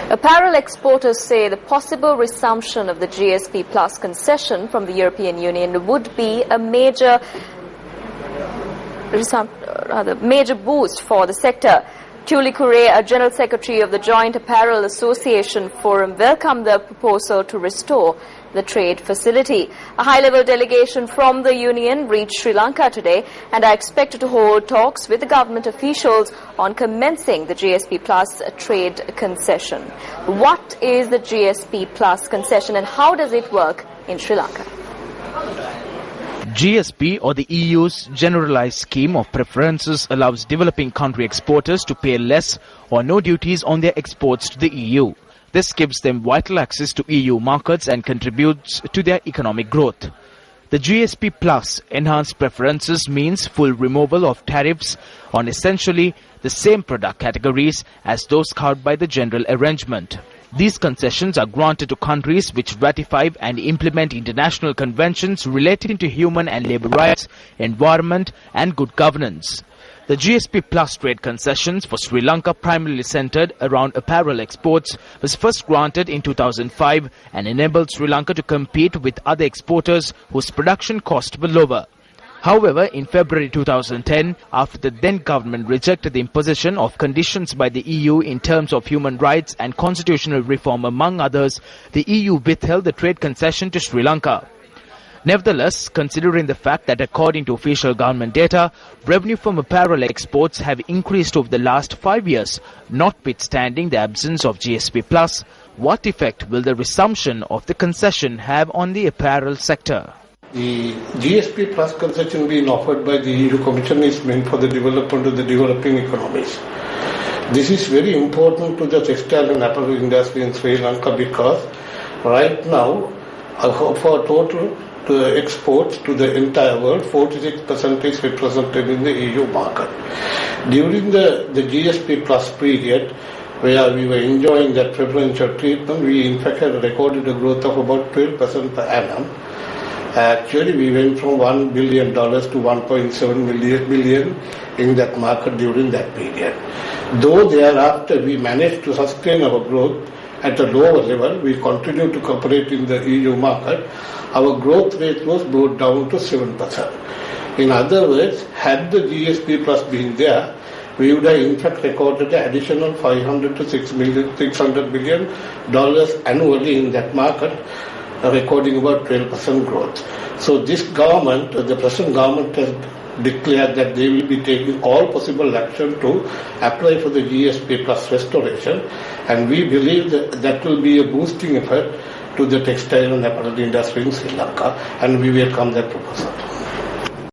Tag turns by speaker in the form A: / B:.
A: Apparel exporters say the possible resumption of the GSP Plus concession from the European Union would be a major boost for the sector. Tuli Kure, a General Secretary of the Joint Apparel Association Forum, welcomed the proposal to restore the trade facility. A high-level delegation from the union reached Sri Lanka today and are expected to hold talks with the government officials on commencing the GSP Plus trade concession. What is the GSP Plus concession and how does it work in Sri Lanka?
B: GSP, or the EU's generalized scheme of preferences, allows developing country exporters to pay less or no duties on their exports to the EU. This gives them vital access to EU markets and contributes to their economic growth. The GSP Plus enhanced preferences means full removal of tariffs on essentially the same product categories as those covered by the general arrangement. These concessions are granted to countries which ratify and implement international conventions relating to human and labor rights, environment and good governance. The GSP Plus trade concessions for Sri Lanka, primarily centered around apparel exports, was first granted in 2005 and enabled Sri Lanka to compete with other exporters whose production costs were lower. However, in February 2010, after the then government rejected the imposition of conditions by the EU in terms of human rights and constitutional reform among others, the EU withheld the trade concession to Sri Lanka. Nevertheless, considering the fact that according to official government data, revenue from apparel exports have increased over the last 5 years, notwithstanding the absence of GSP Plus, what effect will the resumption of the concession have on the apparel sector?
C: The GSP Plus concession being offered by the EU Commission is meant for the development of the developing economies. This is very important to the textile and apparel industry in Sri Lanka because right now, for total exports to the entire world, 46% is represented in the EU market. During the GSP Plus period, where we were enjoying that preferential treatment, we in fact had recorded a growth of about 12% per annum. Actually, we went from $1 billion to 1.7 billion in that market during that period. Though thereafter we managed to sustain our growth at a lower level, we continued to cooperate in the EU market. Our growth rate was brought down to 7%. In other words, had the GSP Plus been there, we would have in fact recorded an additional $500 to $600 billion annually in that market, recording about 12% growth. So this government, the present government, has declared that they will be taking all possible action to apply for the GSP Plus restoration, and we believe that will be a boosting effect to the textile and apparel industry in Sri Lanka, and we welcome that proposal.